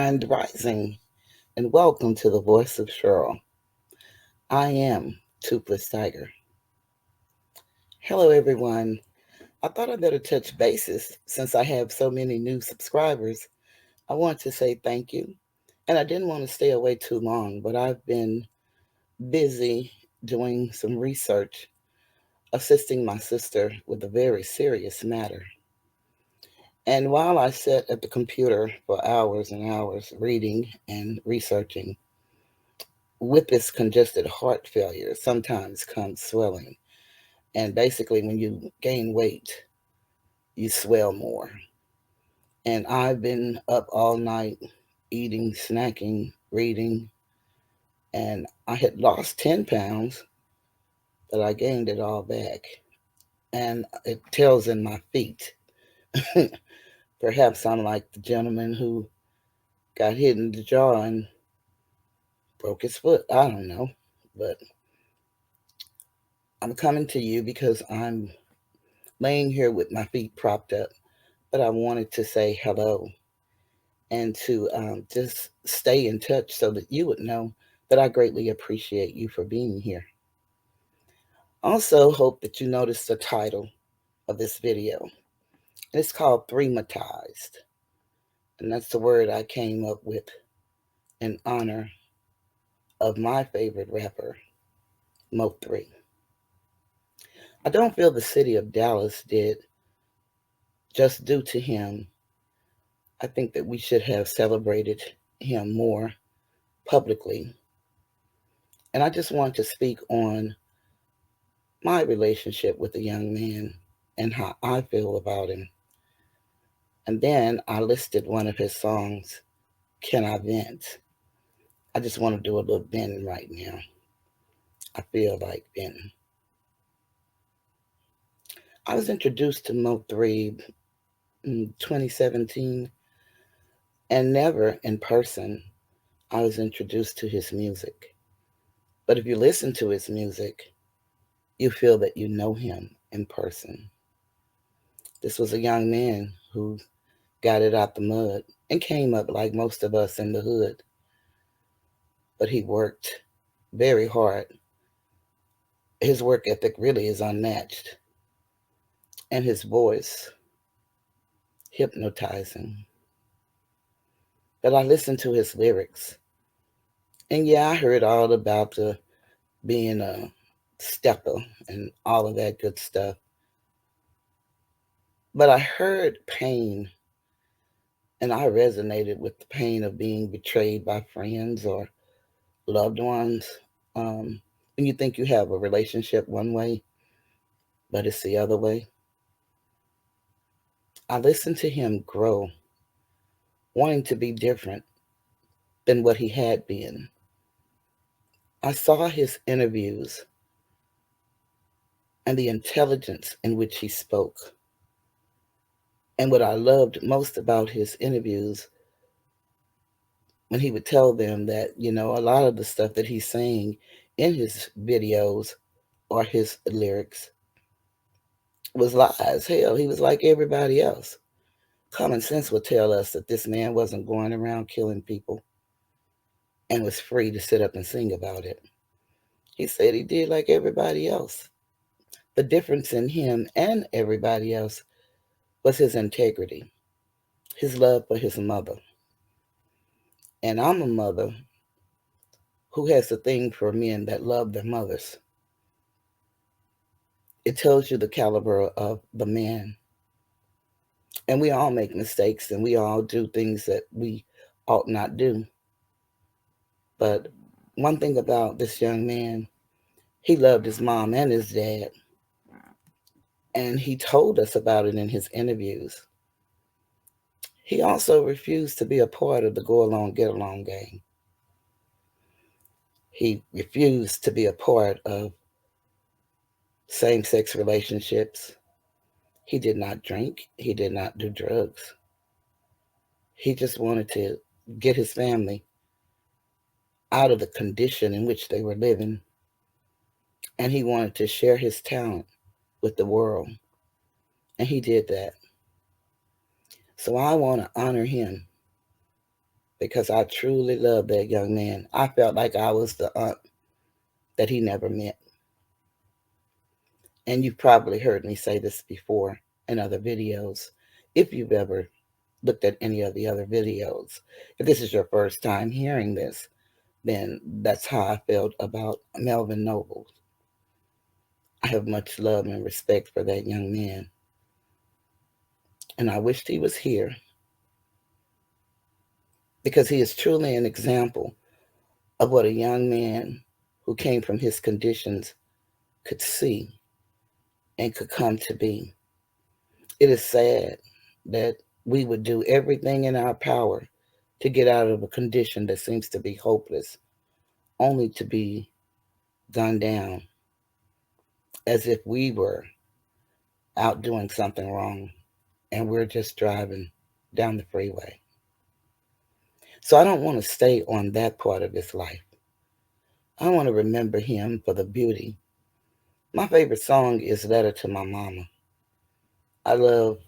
Grand Rising, and welcome to the Voice of Cheryl. I am Toothless Tiger. Hello, everyone. I thought I'd better touch bases since I have so many new subscribers. I want to say thank you, and I didn't want to stay away too long, but I've been busy doing some research, assisting my sister with a very serious matter. And while I sat at the computer for hours and hours reading and researching, with this congested heart failure sometimes comes swelling. And basically, when you gain weight, you swell more. And I've been up all night eating, snacking, reading, and I had lost 10 pounds, but I gained it all back. And it tells in my feet. Perhaps I'm like the gentleman who got hit in the jaw and broke his foot. I don't know. But I'm coming to you because I'm laying here with my feet propped up, but I wanted to say hello and to just stay in touch so that you would know that I greatly appreciate you for being here. Also, hope that you noticed the title of this video. It's called Threematized, and that's the word I came up with in honor of my favorite rapper, MO3. I don't feel the city of Dallas did just due to him. I think that we should have celebrated him more publicly. And I just want to speak on my relationship with the young man and how I feel about him. And then I listed one of his songs, Can I Vent? I just want to do a little venting right now. I feel like venting. I was introduced to Mo3 in 2017, and never in person I was introduced to his music. But if you listen to his music, you feel that you know him in person. This was a young man who got it out the mud and came up like most of us in the hood. But he worked very hard. His work ethic really is unmatched. And his voice, hypnotizing. But I listened to his lyrics. And yeah, I heard all about the being a stepper and all of that good stuff. But I heard pain, and I resonated with the pain of being betrayed by friends or loved ones. When you think you have a relationship one way, but it's the other way. I listened to him grow, wanting to be different than what he had been. I saw his interviews and the intelligence in which he spoke. And what I loved most about his interviews, when he would tell them that, a lot of the stuff that he's saying in his videos or his lyrics was lies. Hell, he was like everybody else. Common sense would tell us that this man wasn't going around killing people and was free to sit up and sing about it. He said he did like everybody else. The difference in him and everybody else was his integrity, his love for his mother. And I'm a mother who has a thing for men that love their mothers. It tells you the caliber of the man. And we all make mistakes and we all do things that we ought not do. But one thing about this young man, he loved his mom and his dad. And he told us about it in his interviews. He also refused to be a part of the go along, get along gang. He refused to be a part of same sex relationships. He did not drink. He did not do drugs. He just wanted to get his family out of the condition in which they were living. And he wanted to share his talent with the world. And he did that. So I want to honor him because I truly loved that young man. I felt like I was the aunt that he never met. And you've probably heard me say this before in other videos, if you've ever looked at any of the other videos. If this is your first time hearing this, then that's how I felt about Melvin Noble. I have much love and respect for that young man, and I wished he was here because he is truly an example of what a young man who came from his conditions could see and could come to be. It is sad that we would do everything in our power to get out of a condition that seems to be hopeless, only to be gunned down as if we were out doing something wrong and we're just driving down the freeway. So I don't want to stay on that part of his life. I want to remember him for the beauty. My favorite song is Letter to My Mama. I love,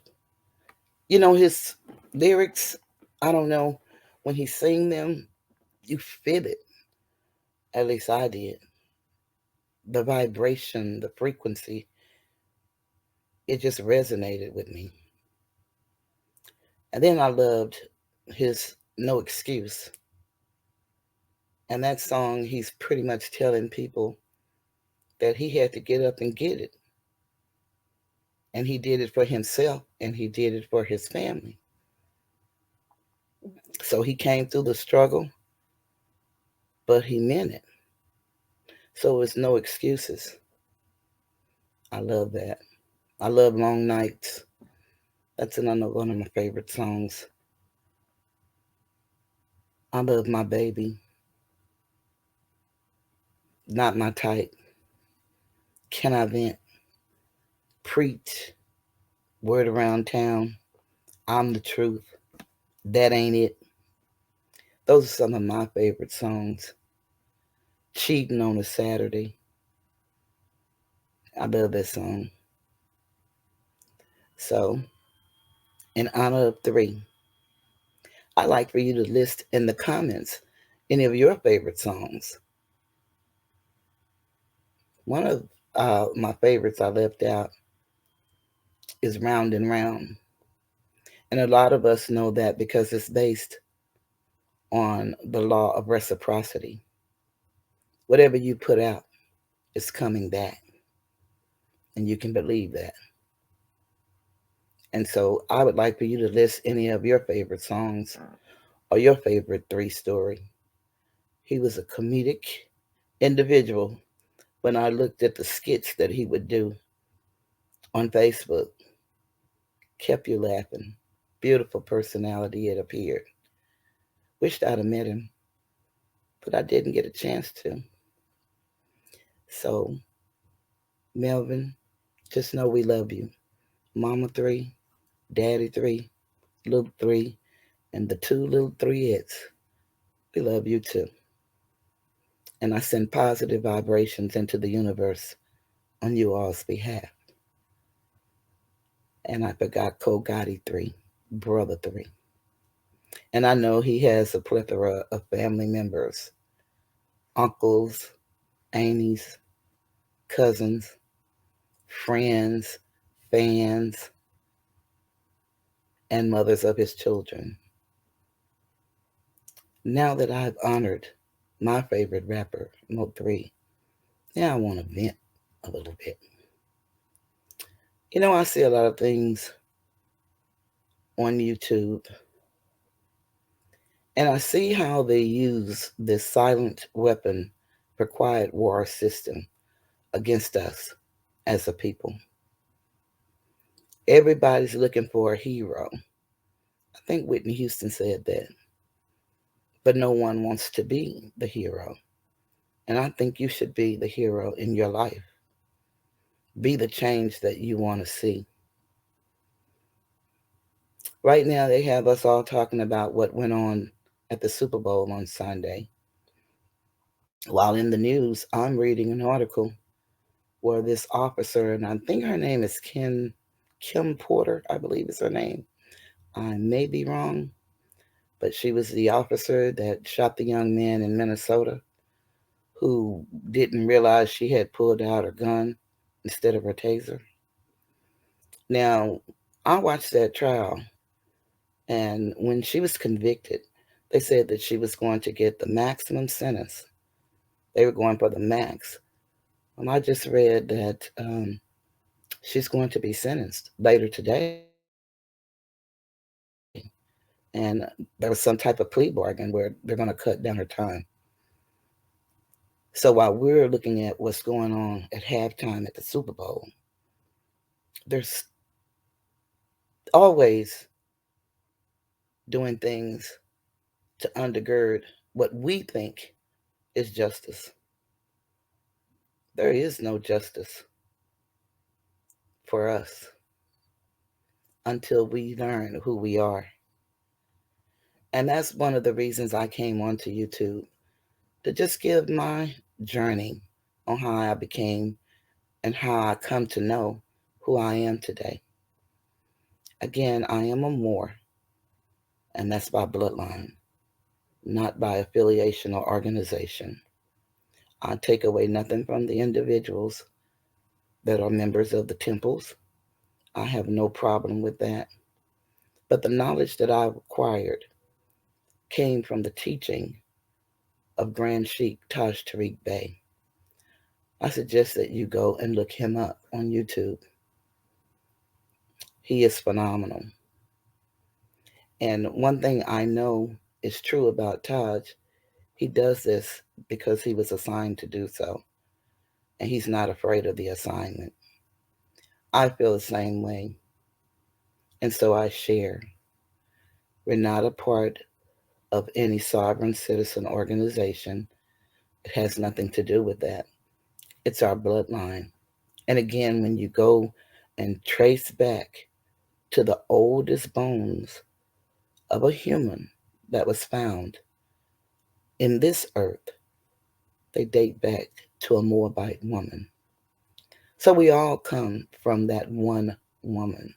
his lyrics. I don't know, when he sing them, you feel it. At least I did. The vibration, the frequency, it just resonated with me. And then I loved his No Excuse. And that song, he's pretty much telling people that he had to get up and get it. And he did it for himself and he did it for his family. So he came through the struggle, but he meant it. So it's no excuses. I love that. I love Long Nights. That's another one of my favorite songs. I love My Baby. Not My Type. Can I Vent? Preach. Word Around Town. I'm the Truth. That Ain't It. Those are some of my favorite songs. Cheating on a Saturday. I love that song. So, in honor of three, I'd like for you to list in the comments any of your favorite songs. One of my favorites I left out is Round and Round. And a lot of us know that because it's based on the law of reciprocity. Whatever you put out is coming back. And you can believe that. And so I would like for you to list any of your favorite songs or your favorite three story. He was a comedic individual. When I looked at the skits that he would do on Facebook, kept you laughing. Beautiful personality, it appeared. Wished I'd have met him, but I didn't get a chance to. So, Melvin, just know we love you. Mama 3, Daddy 3, Little 3, and the two little 3-ets. We love you too. And I send positive vibrations into the universe on you all's behalf. And I forgot Kogati 3, Brother 3. And I know he has a plethora of family members, uncles, aunties, cousins, friends, fans, and mothers of his children. Now that I've honored my favorite rapper, MO3, now I want to vent a little bit. I see a lot of things on YouTube, and I see how they use this silent weapon for quiet war system against us as a people. Everybody's looking for a hero. I think Whitney Houston said that. But no one wants to be the hero. And I think you should be the hero in your life. Be the change that you want to see. Right now, they have us all talking about what went on at the Super Bowl on Sunday. While in the news, I'm reading an article where this officer, and I think her name is Kim Porter, I believe is her name. I may be wrong, but she was the officer that shot the young man in Minnesota who didn't realize she had pulled out her gun instead of her taser. Now, I watched that trial, and when she was convicted, they said that she was going to get the maximum sentence. They were going for the max. And I just read that she's going to be sentenced later today. And there was some type of plea bargain where they're going to cut down her time. So while we're looking at what's going on at halftime at the Super Bowl, there's always doing things to undergird what we think is justice. There is no justice for us until we learn who we are. And that's one of the reasons I came onto YouTube, to just give my journey on how I became and how I come to know who I am today. Again, I am a Moor, and that's by bloodline, not by affiliation or organization. I take away nothing from the individuals that are members of the temples. I have no problem with that. But the knowledge that I've acquired came from the teaching of Grand Sheikh Taj Tariq Bey. I suggest that you go and look him up on YouTube. He is phenomenal. And one thing I know is true about Taj, he does this because he was assigned to do so. And he's not afraid of the assignment. I feel the same way. And so I share. We're not a part of any sovereign citizen organization. It has nothing to do with that. It's our bloodline. And again, when you go and trace back to the oldest bones of a human that was found in this earth, they date back to a Moabite woman. So we all come from that one woman.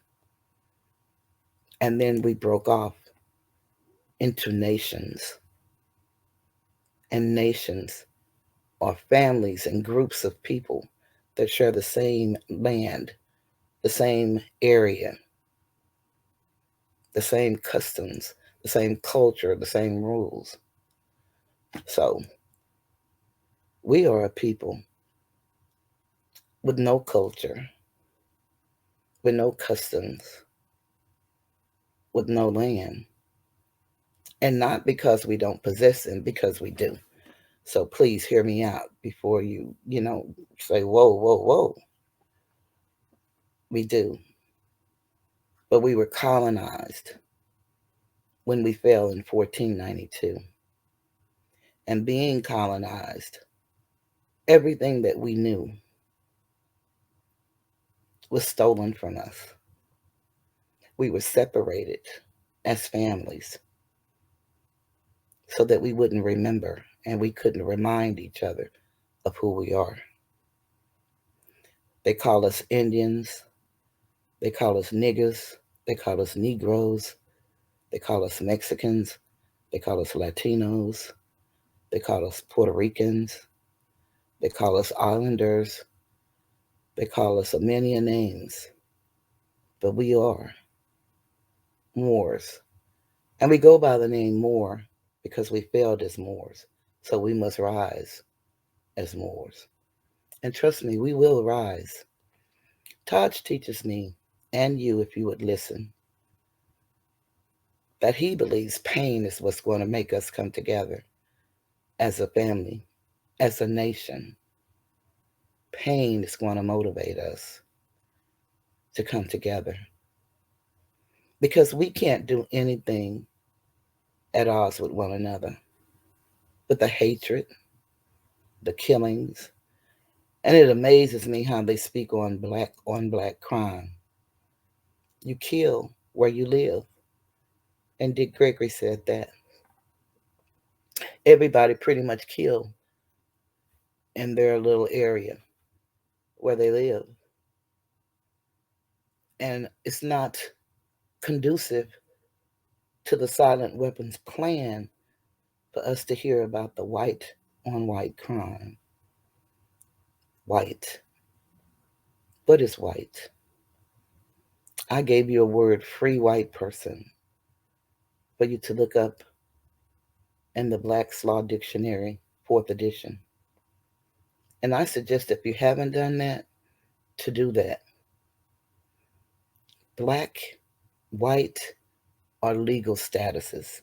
And then we broke off into nations. And nations are families and groups of people that share the same land, the same area, the same customs, the same culture, the same rules. So we are a people with no culture, with no customs, with no land. And not because we don't possess them, because we do. So please hear me out before you say, whoa, whoa, whoa. We do. But we were colonized when we fell in 1492. And being colonized, everything that we knew was stolen from us. We were separated as families so that we wouldn't remember and we couldn't remind each other of who we are. They call us Indians. They call us niggers. They call us Negroes. They call us Mexicans. They call us Latinos. They call us Puerto Ricans. They call us Islanders. They call us a many a names. But we are Moors. And we go by the name Moor because we failed as Moors. So we must rise as Moors. And trust me, we will rise. Taj teaches me, and you, if you would listen, that he believes pain is what's going to make us come together as a family, as a nation. Pain is going to motivate us to come together because we can't do anything at odds with one another. But the hatred, the killings, and it amazes me how they speak on black crime. You kill where you live. And Dick Gregory said that. Everybody pretty much killed in their little area where they live. And it's not conducive to the silent weapons plan for us to hear about the white on white crime. White. What is white? I gave you a word, free white person, for you to look up in the Black's Law Dictionary, 4th edition. And I suggest if you haven't done that, to do that. Black, white are legal statuses.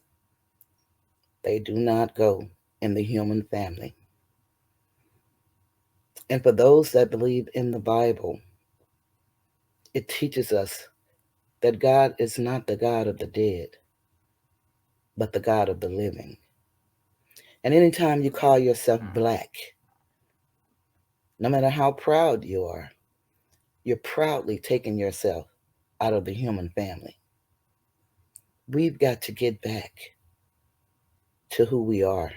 They do not go in the human family. And for those that believe in the Bible, it teaches us that God is not the God of the dead, but the God of the living. And anytime you call yourself black, no matter how proud you are, you're proudly taking yourself out of the human family. We've got to get back to who we are.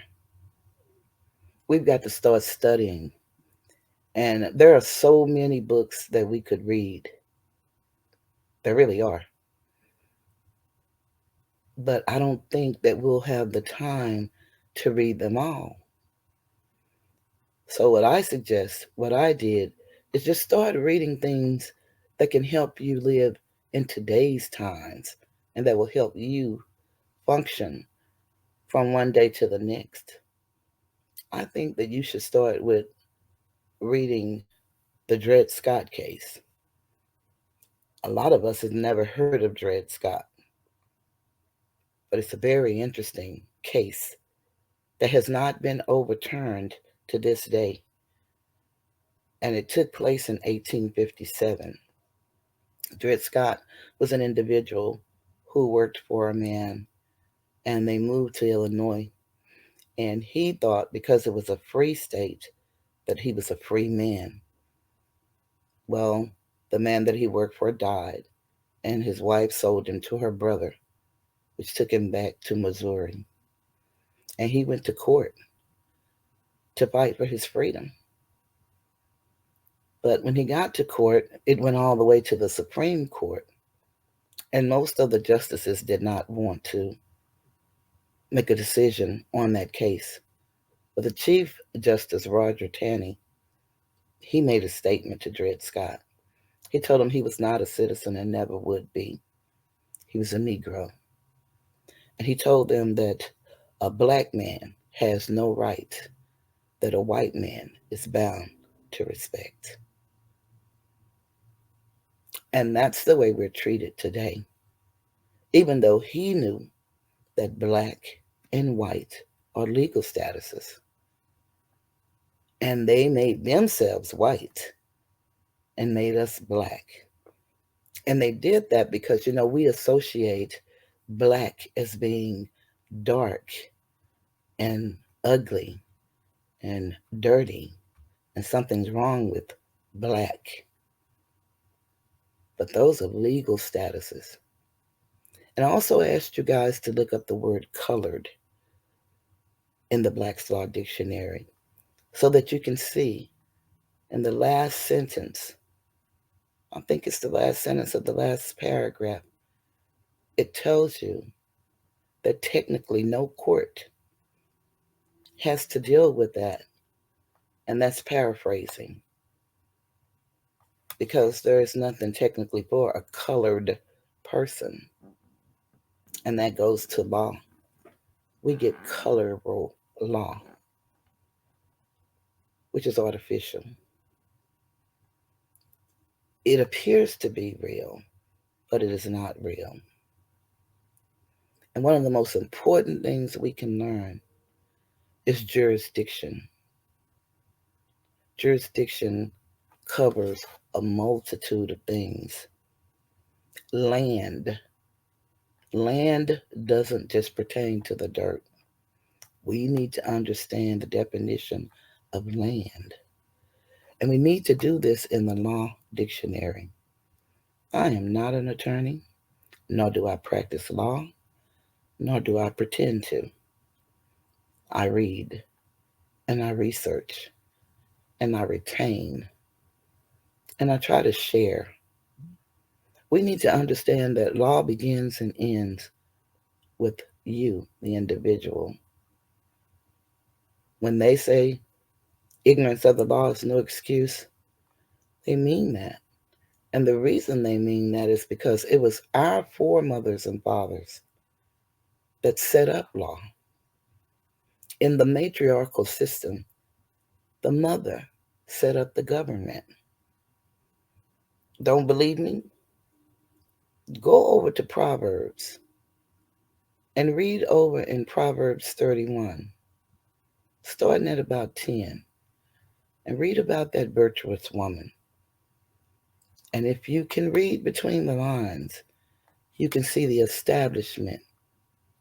We've got to start studying. And there are so many books that we could read. There really are. But I don't think that we'll have the time to read them all. So what I suggest, what I did, is just start reading things that can help you live in today's times and that will help you function from one day to the next. I think that you should start with reading the Dred Scott case. A lot of us have never heard of Dred Scott, but it's a very interesting case that has not been overturned to this day. And it took place in 1857. Dred Scott was an individual who worked for a man, and they moved to Illinois. And he thought because it was a free state that he was a free man. Well, the man that he worked for died, and his wife sold him to her brother, which took him back to Missouri. And he went to court to fight for his freedom. But when he got to court, it went all the way to the Supreme Court. And most of the justices did not want to make a decision on that case. But the Chief Justice, Roger Taney, he made a statement to Dred Scott. He told him he was not a citizen and never would be. He was a Negro. And he told them that a black man has no right that a white man is bound to respect. And that's the way we're treated today. Even though he knew that black and white are legal statuses. And they made themselves white and made us black. And they did that because, we associate black as being dark and ugly and dirty, and something's wrong with black. But those are legal statuses. And I also asked you guys to look up the word colored in the Black's Law Dictionary so that you can see in the last sentence, I think it's the last sentence of the last paragraph, it tells you that technically no court has to deal with that. And that's paraphrasing because there is nothing technically for a colored person. And that goes to law. We get colorable law, which is artificial. It appears to be real, but it is not real. And one of the most important things we can learn is jurisdiction. Jurisdiction covers a multitude of things. Land. Land doesn't just pertain to the dirt. We need to understand the definition of land. And we need to do this in the law dictionary. I am not an attorney, nor do I practice law, nor do I pretend to. I read and I research and I retain and I try to share. We need to understand that law begins and ends with you, the individual. When they say ignorance of the law is no excuse, they mean that. And the reason they mean that is because it was our foremothers and fathers that set up law. In the matriarchal system, the mother set up the government. Don't believe me? Go over to Proverbs and read over in Proverbs 31, starting at about 10, and read about that virtuous woman. And if you can read between the lines, you can see the establishment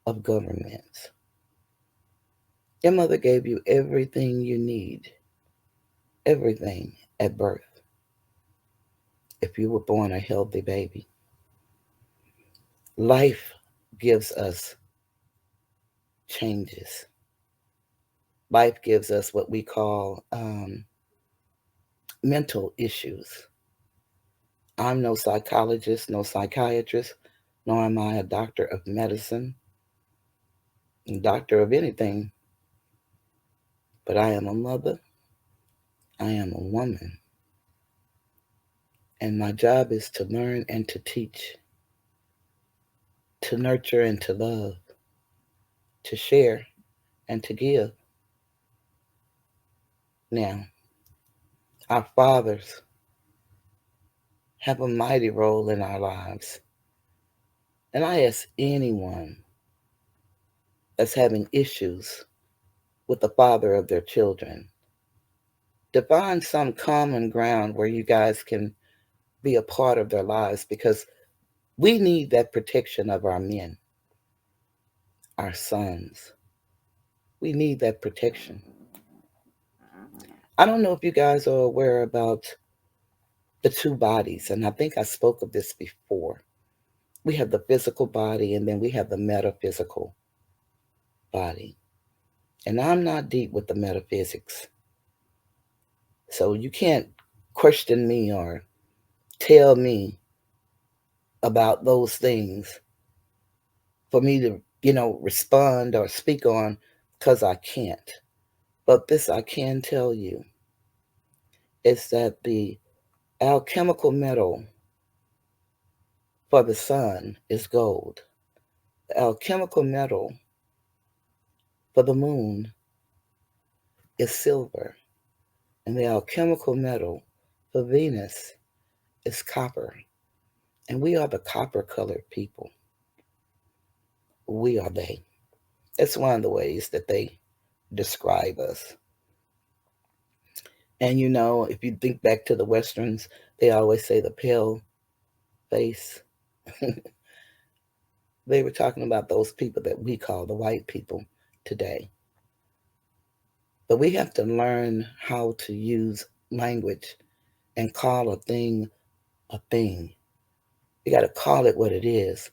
of governments. Your mother gave you everything you need, everything at birth, if you were born a healthy baby. Life gives us changes. Life gives us what we call mental issues. I'm no psychologist, no psychiatrist, nor am I a doctor of medicine, doctor of anything, but I am a mother, I am a woman, and my job is to learn and to teach, to nurture and to love, to share and to give. Now, our fathers have a mighty role in our lives, and I ask anyone that's having issues with the father of their children to find some common ground where you guys can be a part of their lives, because we need that protection of our men, our sons. We need that protection. I don't know if you guys are aware about the two bodies, and I think I spoke of this before. We have the physical body, and then we have the metaphysical body. And I'm not deep with the metaphysics. So you can't question me or tell me about those things for me to, respond or speak on, because I can't. But this I can tell you is that the alchemical metal for the sun is gold. The alchemical metal for the moon is silver. And the alchemical metal for Venus is copper. And we are the copper colored people. We are they. That's one of the ways that they describe us. And if you think back to the Westerns, they always say the pale face. They were talking about those people that we call the white people today. But we have to learn how to use language and call a thing a thing. We got to call it what it is.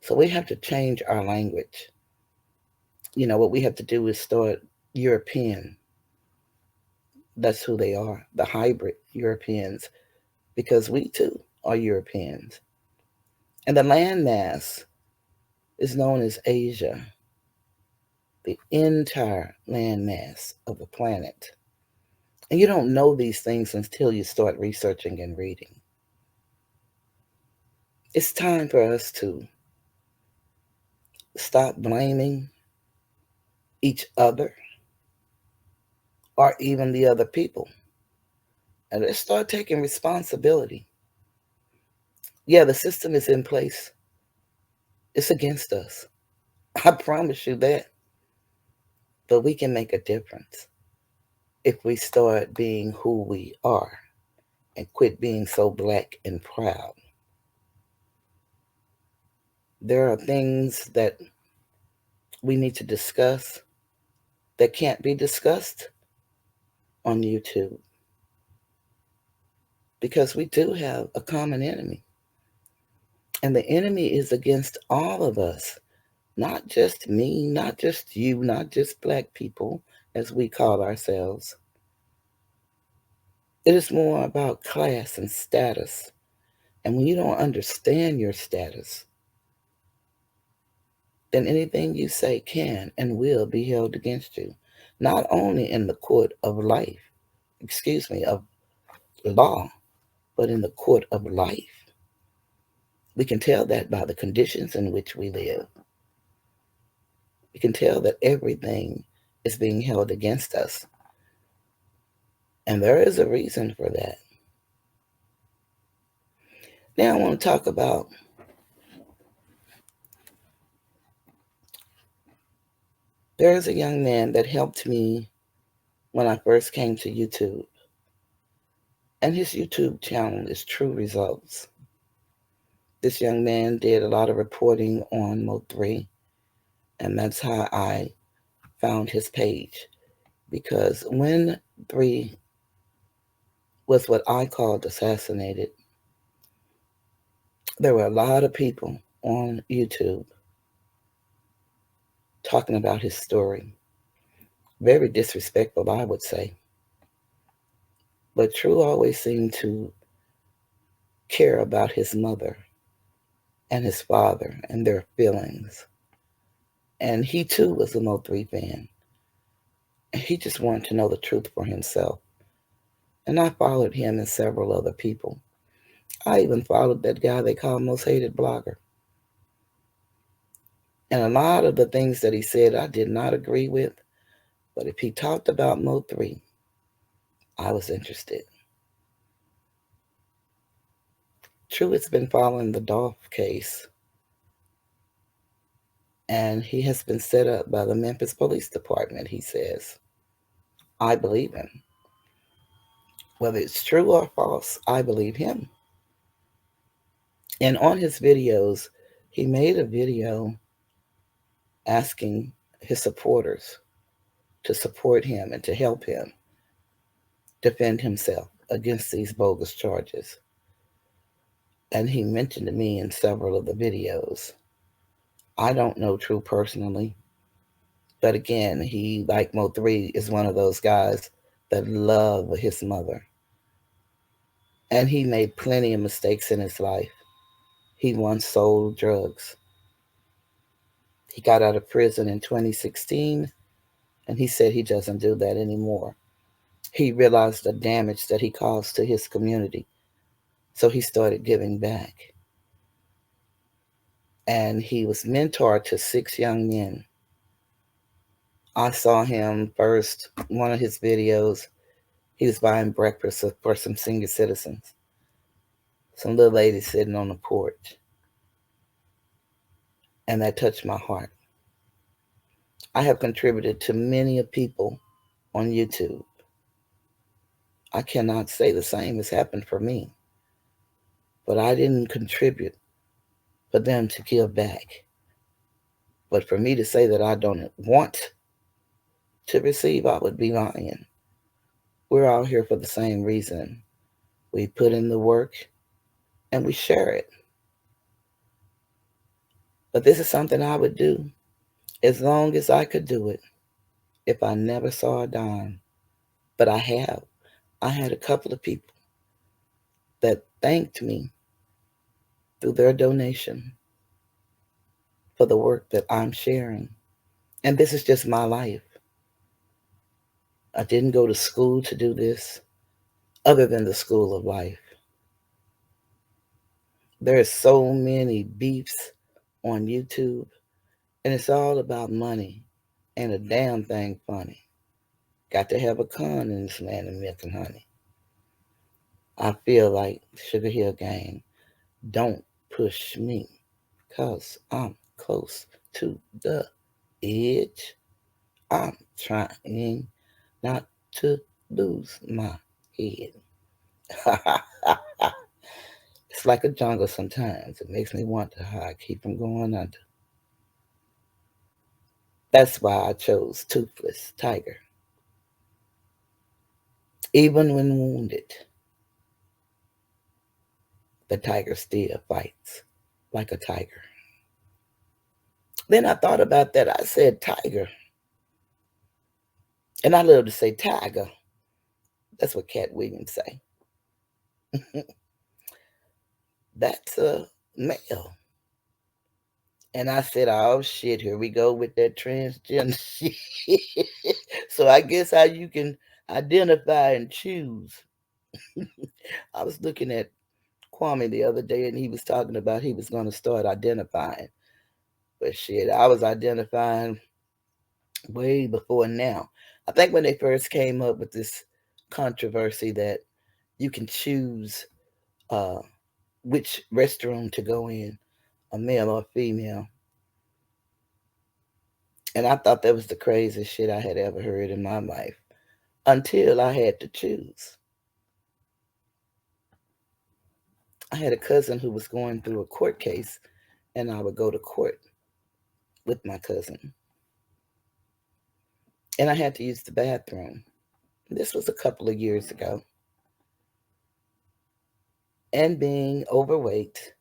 So we have to change our language. What we have to do is start European. That's who they are, the hybrid Europeans, because we too are Europeans. And the landmass is known as Asia, the entire landmass of the planet. And you don't know these things until you start researching and reading. It's time for us to stop blaming each other or even the other people, and let's start taking responsibility. Yeah, the system is in place. It's against us. I promise you that. But we can make a difference if we start being who we are and quit being so black and proud. There are things that we need to discuss that can't be discussed on YouTube, because we do have a common enemy. And the enemy is against all of us, not just me, not just you, not just black people, as we call ourselves. It is more about class and status. And when you don't understand your status, then anything you say can and will be held against you, not only in the court of life, of law, but in the court of life. We can tell that by the conditions in which we live. We can tell that everything is being held against us. And there is a reason for that. Now I want to talk about there is a young man that helped me when I first came to YouTube. And his YouTube channel is True Results. This young man did a lot of reporting on MO3, and that's how I found his page. Because when 3 was what I called assassinated, there were a lot of people on YouTube talking about his story. Very disrespectful, I would say. But True always seemed to care about his mother and his father and their feelings. And he too was a MO3 fan. And he just wanted to know the truth for himself. And I followed him and several other people. I even followed that guy they call most hated blogger. And a lot of the things that he said I did not agree with. But if he talked about MO3, I was interested. True has been following the Dolph case. And he has been set up by the Memphis Police Department, he says. I believe him. Whether it's true or false, I believe him. And on his videos, he made a video asking his supporters to support him and to help him defend himself against these bogus charges. And he mentioned to me in several of the videos. I don't know True personally, but again, he, like Mo3, is one of those guys that love his mother. And he made plenty of mistakes in his life. He once sold drugs. He got out of prison in 2016, and he said he doesn't do that anymore. He realized the damage that he caused to his community, so he started giving back. And he was mentor to 6 young men. I saw him first, one of his videos, he was buying breakfast for some senior citizens. Some little lady sitting on the porch. And that touched my heart. I have contributed to many people on YouTube. I cannot say the same has happened for me. But I didn't contribute for them to give back. But for me to say that I don't want to receive, I would be lying. We're all here for the same reason. We put in the work and we share it. But this is something I would do as long as I could do it if I never saw a dime. But I have. I had a couple of people that thanked me through their donation for the work that I'm sharing. And this is just my life. I didn't go to school to do this other than the school of life. There's so many beefs on YouTube, and it's all about money. Ain't a damn thing funny. Got to have a con in this land of milk and honey. I feel like Sugar Hill Gang, don't push me, 'cause I'm close to the edge. I'm trying not to lose my head. It's like a jungle sometimes. It makes me wonder how I keep from going under. That's why I chose Toothless Tiger. Even when wounded, the tiger still fights like a tiger. Then I thought about that. I said tiger. And I love to say tiger. That's what Cat Williams say. That's a male. And I said, oh shit, here we go with that transgender shit. So I guess how you can identify and choose. I was looking at Kwame the other day and he was talking about he was going to start identifying. But shit, I was identifying way before now. I think when they first came up with this controversy that you can choose uh, which restroom to go in, a male or female. And I thought that was the craziest shit I had ever heard in my life until I had to choose. I had a cousin who was going through a court case, and I would go to court with my cousin. And I had to use the bathroom. This was a couple of years ago. And being overweight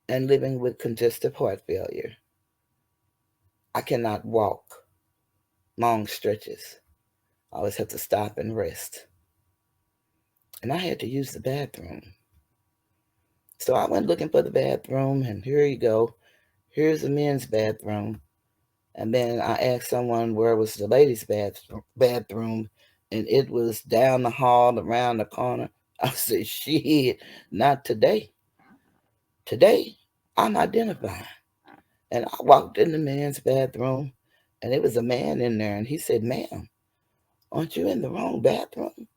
and living with congestive heart failure, I cannot walk long stretches. I always have to stop and rest. And I had to use the bathroom. So I went looking for the bathroom, and here you go. Here's the men's bathroom. And then I asked someone where was the ladies' bathroom, and it was down the hall, around the corner. I said, shit, not today. Today, I'm identifying. And I walked in the men's bathroom, and there was a man in there, and he said, ma'am, aren't you in the wrong bathroom?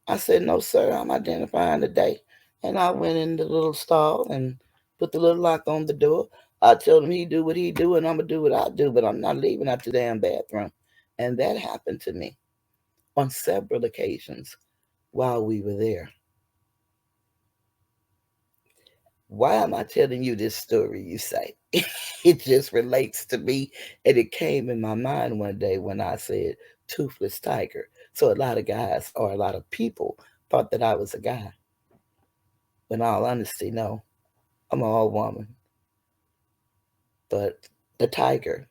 I said, no, sir, I'm identifying today. And I went in the little stall and put the little lock on the door. I told him he do what he do and I'm going to do what I do, but I'm not leaving out the damn bathroom. And that happened to me on several occasions while we were there. Why am I telling you this story, you say? It just relates to me, and it came in my mind one day when I said toothless tiger. So a lot of guys or a lot of people thought that I was a guy. In all honesty, no, I'm all woman. But the tiger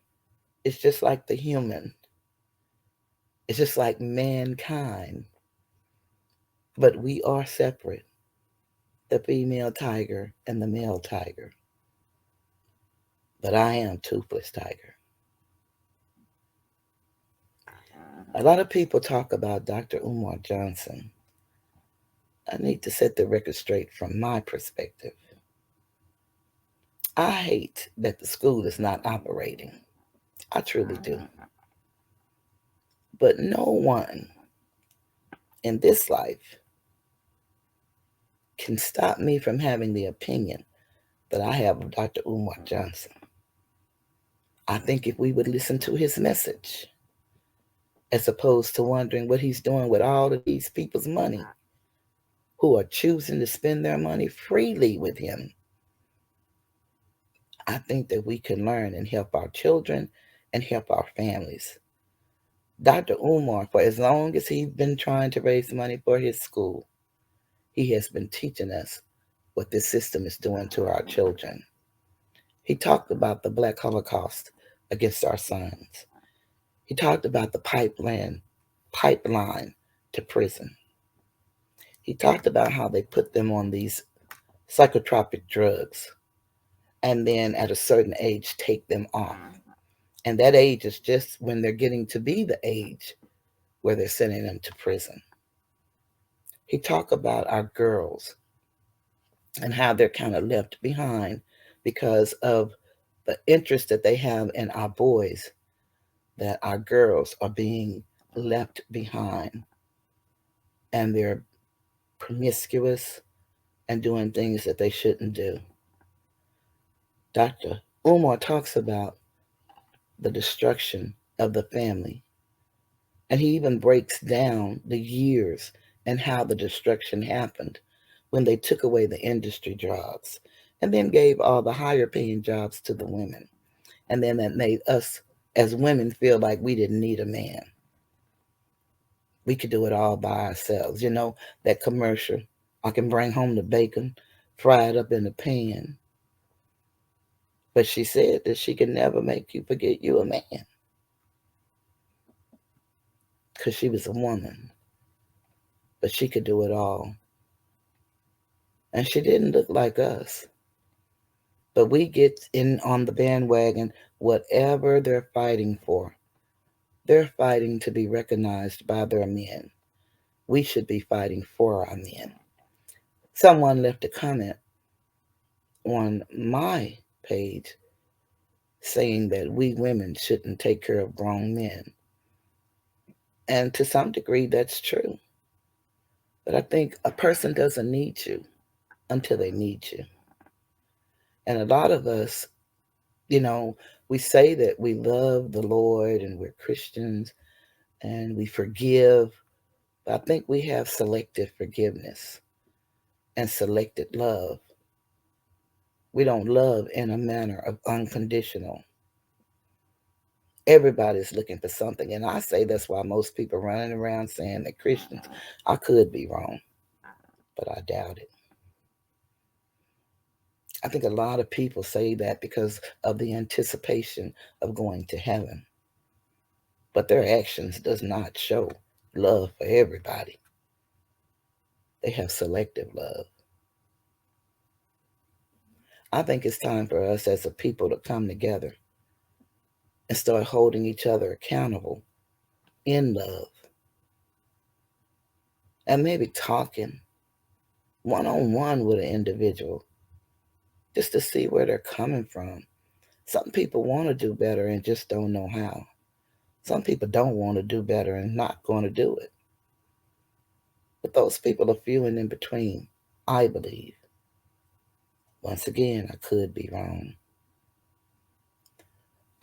is just like the human. It's just like mankind. But we are separate, the female tiger and the male tiger. But I am toothless tiger. A lot of people talk about Dr. Umar Johnson. I need to set the record straight from my perspective. I hate that the school is not operating. I truly do. But no one in this life can stop me from having the opinion that I have of Dr. Umar Johnson. I think if we would listen to his message, as opposed to wondering what he's doing with all of these people's money who are choosing to spend their money freely with him, I think that we can learn and help our children and help our families. Dr. Umar, for as long as he's been trying to raise money for his school, he has been teaching us what this system is doing to our children. He talked about the Black Holocaust against our sons. He talked about the pipeline to prison. He talked about how they put them on these psychotropic drugs and then at a certain age take them off. And that age is just when they're getting to be the age where they're sending them to prison. He talked about our girls and how they're kind of left behind because of the interest that they have in our boys, that our girls are being left behind and they're promiscuous and doing things that they shouldn't do. Dr. Umar talks about the destruction of the family, and he even breaks down the years and how the destruction happened when they took away the industry jobs and then gave all the higher paying jobs to the women. And then that made us as women feel like we didn't need a man. We could do it all by ourselves. You know, that commercial, I can bring home the bacon, fry it up in the pan. But she said that she can never make you forget you a man because she was a woman. But she could do it all. And she didn't look like us. But we get in on the bandwagon, whatever they're fighting for. They're fighting to be recognized by their men. We should be fighting for our men. Someone left a comment on my page saying that we women shouldn't take care of grown men. And to some degree, that's true. But I think a person doesn't need you until they need you. And a lot of us, you know, we say that we love the Lord and we're Christians and we forgive. But I think we have selective forgiveness and selected love. We don't love in a manner of unconditional. Everybody's looking for something. And I say that's why most people running around saying they're Christians. I could be wrong, but I doubt it. I think a lot of people say that because of the anticipation of going to heaven. But their actions does not show love for everybody. They have selective love. I think it's time for us as a people to come together and start holding each other accountable in love and maybe talking one on one with an individual just to see where they're coming from. Some people want to do better and just don't know how. Some people don't want to do better and not going to do it. But those people are few and in between, I believe. Once again, I could be wrong.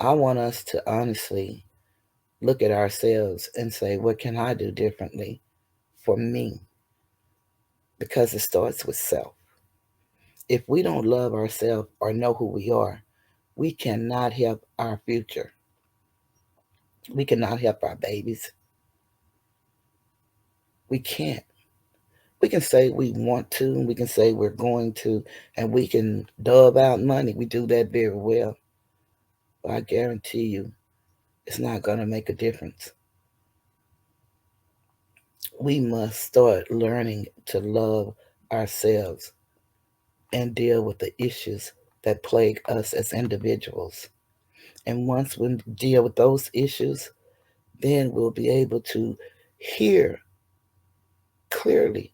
I want us to honestly look at ourselves and say, what can I do differently for me? Because it starts with self. If we don't love ourselves or know who we are, we cannot help our future. We cannot help our babies. We can't. We can say we want to, and we can say we're going to, and we can dub out money. We do that very well. But I guarantee you, it's not going to make a difference. We must start learning to love ourselves and deal with the issues that plague us as individuals. And once we deal with those issues, then we'll be able to hear clearly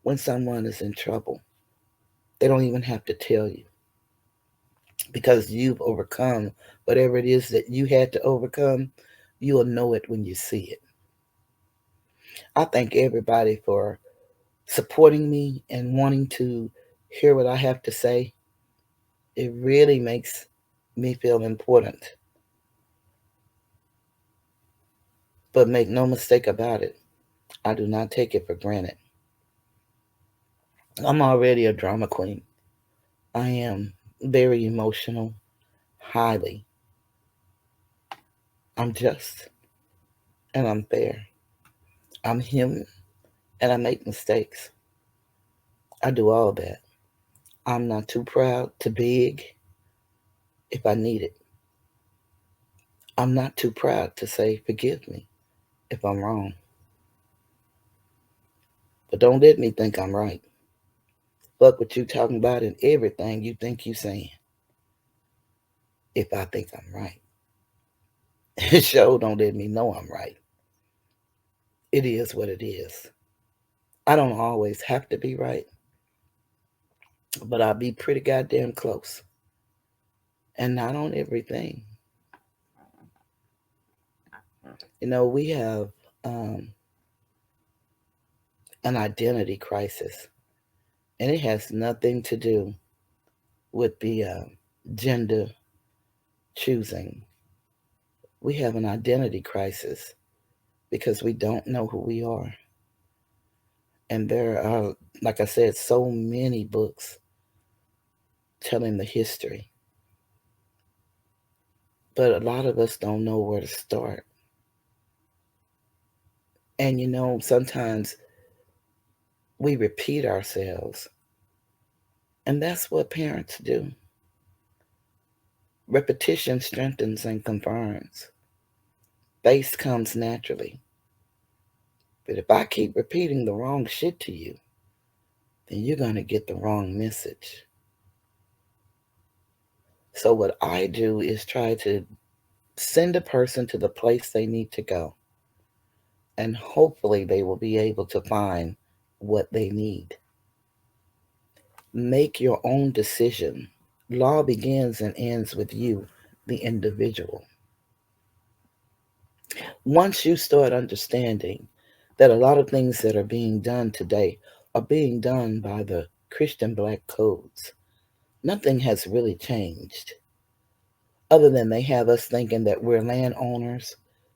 when someone is in trouble. They don't even have to tell you because you've overcome whatever it is that you had to overcome. You'll know it when you see it. I thank everybody for supporting me and wanting to hear what I have to say. It really makes me feel important. But make no mistake about it, I do not take it for granted. I'm already a drama queen. I am very emotional, highly. I'm just and I'm fair. I'm human and I make mistakes. I do all that. I'm not too proud to beg if I need it. I'm not too proud to say forgive me if I'm wrong. But don't let me think I'm right. Fuck what you talking about and everything you think you saying if I think I'm right. It sure don't let me know I'm right. It is what it is. I don't always have to be right, but I'll be pretty goddamn close. And not on everything. We have um, an identity crisis, and it has nothing to do with the gender choosing. We have an identity crisis because we don't know who we are. And there are, like I said, so many books telling the history. But a lot of us don't know where to start. And sometimes we repeat ourselves. And that's what parents do. Repetition strengthens and confirms. Base comes naturally. But if I keep repeating the wrong shit to you, then you're going to get the wrong message. So, what I do is try to send a person to the place they need to go, and hopefully, they will be able to find what they need. Make your own decision. Law begins and ends with you, the individual. Once you start understanding that a lot of things that are being done today are being done by the Christian black codes, nothing has really changed other than they have us thinking that we're landowners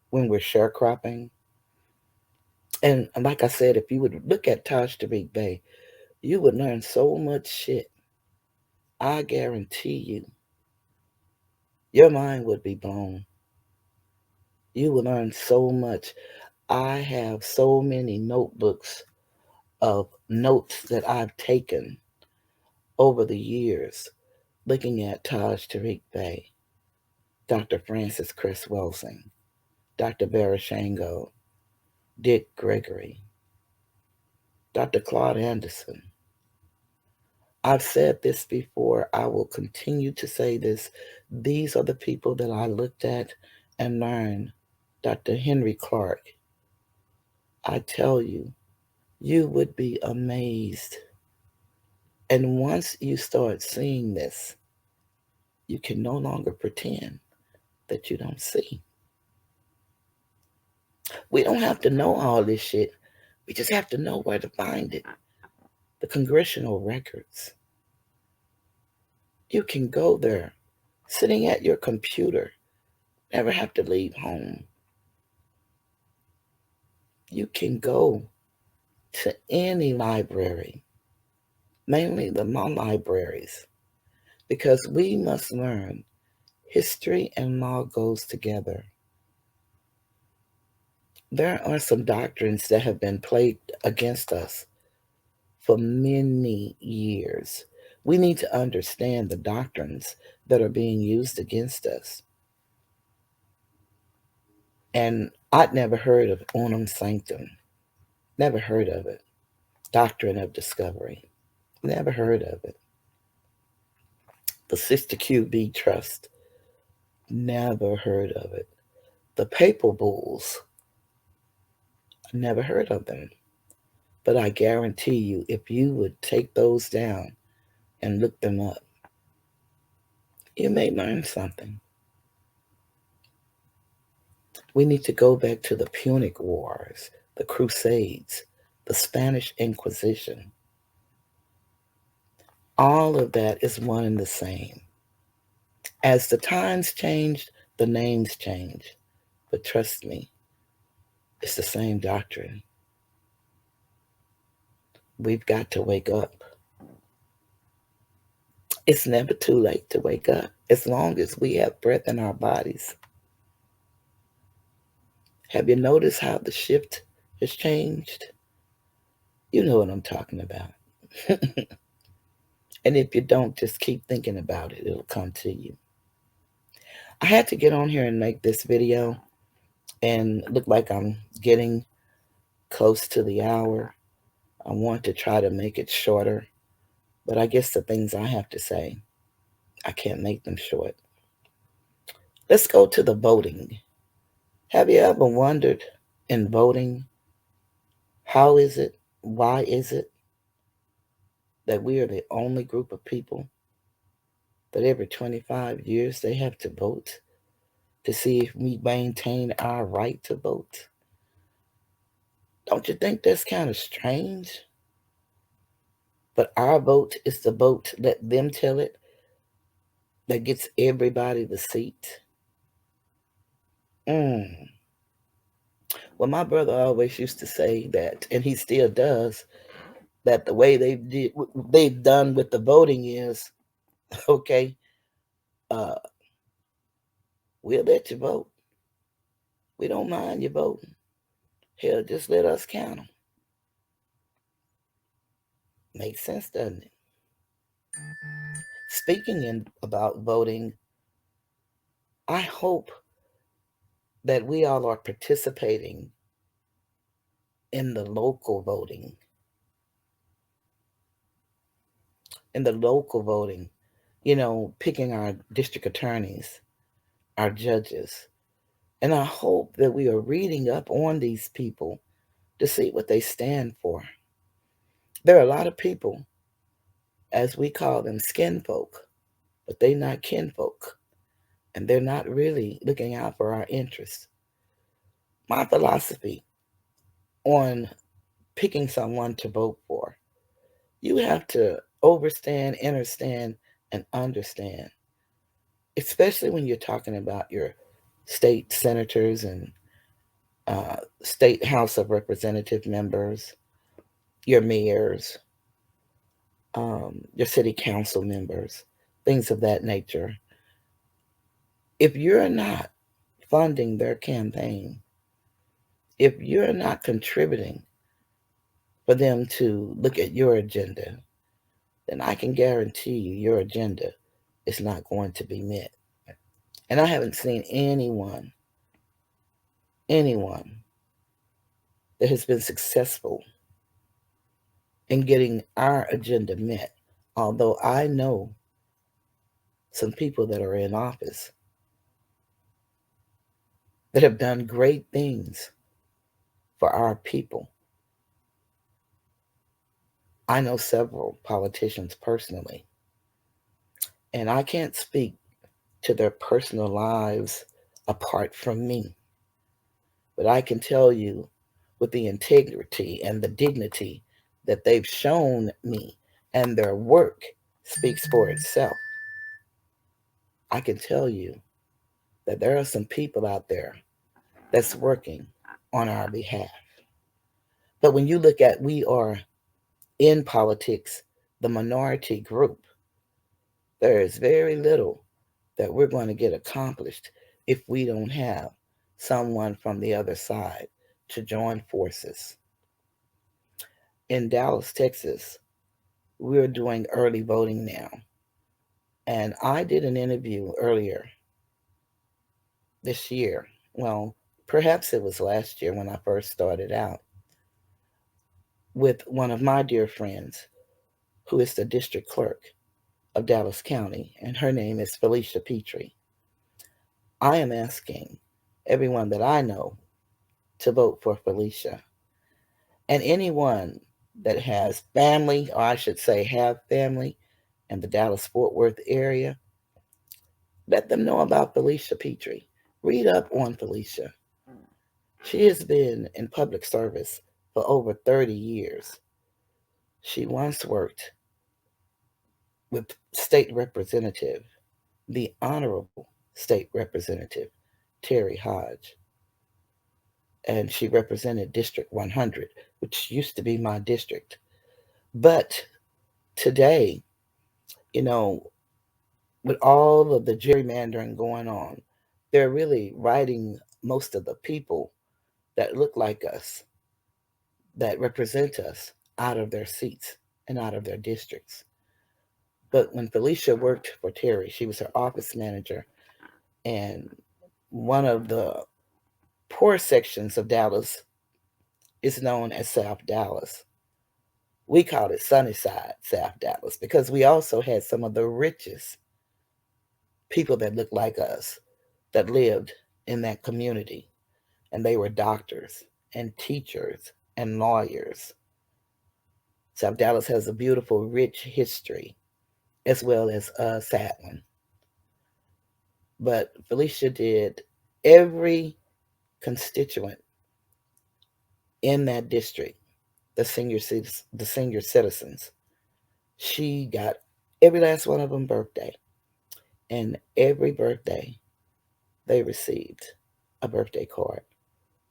when we're sharecropping. And like I said, if you would look at Taj Tariq Bay, you would learn so much shit. I guarantee you, your mind would be blown. You would learn so much. I have so many notebooks of notes that I've taken over the years looking at Taj Tariq Bey, Dr. Francis Chris Wilson, Dr. Barashango, Dick Gregory, Dr. Claude Anderson. I've said this before. I will continue to say this. These are the people that I looked at and learned. Dr. Henry Clark. I tell you, you would be amazed. And once you start seeing this, you can no longer pretend that you don't see. We don't have to know all this shit. We just have to know where to find it. The congressional records. You can go there, sitting at your computer, never have to leave home. You can go to any library, mainly the law libraries, because we must learn history and law goes together. There are some doctrines that have been played against us for many years. We need to understand the doctrines that are being used against us. And I'd never heard of unum sanctum. Never heard of it. Doctrine of discovery. Never heard of it. The Sister QB Trust. Never heard of it. The Papal Bulls. Never heard of them. But I guarantee you, if you would take those down and look them up, you may learn something. We need to go back to the Punic Wars, the Crusades, the Spanish Inquisition. All of that is one and the same. As the times changed, the names change. But trust me, it's the same doctrine. We've got to wake up. It's never too late to wake up as long as we have breath in our bodies. Have you noticed how the shift has changed? You know what I'm talking about. And if you don't, just keep thinking about it. It'll come to you. I had to get on here and make this video and look like I'm getting close to the hour. I want to try to make it shorter, but I guess the things I have to say, I can't make them short. Let's go to the voting. Have you ever wondered in voting, how is it, why is it that we are the only group of people that every 25 years they have to vote to see if we maintain our right to vote? Don't you think that's kind of strange? But our vote is the vote, let them tell it, that gets everybody the seat. Mm. Well, my brother always used to say that, and he still does, that the way they've done with the voting is, okay, uh, we'll let you vote. We don't mind you voting. Hell, just let us count them. Makes sense, doesn't it? Speaking about voting, I hope that we all are participating in the local voting. In the local voting, picking our district attorneys, our judges. And I hope that we are reading up on these people to see what they stand for. There are a lot of people, as we call them, skin folk, but they're not kinfolk, and they're not really looking out for our interests. My philosophy on picking someone to vote for, you have to overstand, understand, and understand, especially when you're talking about your state senators and state House of Representative members, your mayors, your city council members, things of that nature. If you're not funding their campaign, if you're not contributing for them to look at your agenda, then I can guarantee you your agenda is not going to be met. And I haven't seen anyone that has been successful in getting our agenda met. Although I know some people that are in office that have done great things for our people. I know several politicians personally, and I can't speak to their personal lives apart from me, but I can tell you with the integrity and the dignity that they've shown me, and their work speaks for itself. I can tell you that there are some people out there that's working on our behalf. But when you look at we are in politics, the minority group, there is very little that we're going to get accomplished if we don't have someone from the other side to join forces. In Dallas, Texas, we're doing early voting now. And I did an interview earlier this year. Well, perhaps it was last year when I first started out with one of my dear friends who is the district clerk of Dallas County, and her name is Felicia Petrie. I am asking everyone that I know to vote for Felicia. And anyone that has family, or I should say have family, in the Dallas Fort Worth area, let them know about Felicia Petrie. Read up on Felicia. She has been in public service for over 30 years. She once worked with State Representative, the Honorable State Representative Terry Hodge, and she represented District 100, which used to be my district. But today, you know, with all of the gerrymandering going on, they're really writing most of the people that look like us, that represent us, out of their seats and out of their districts. But when Felicia worked for Terry, she was her office manager, and one of the poor sections of Dallas is known as South Dallas. We called it Sunnyside, South Dallas, because we also had some of the richest people that looked like us that lived in that community. And they were doctors and teachers and lawyers. South Dallas has a beautiful, rich history, as well as a sad one. But Felicia did every constituent in that district, the senior citizens. She got every last one of them birthday, and every birthday they received a birthday card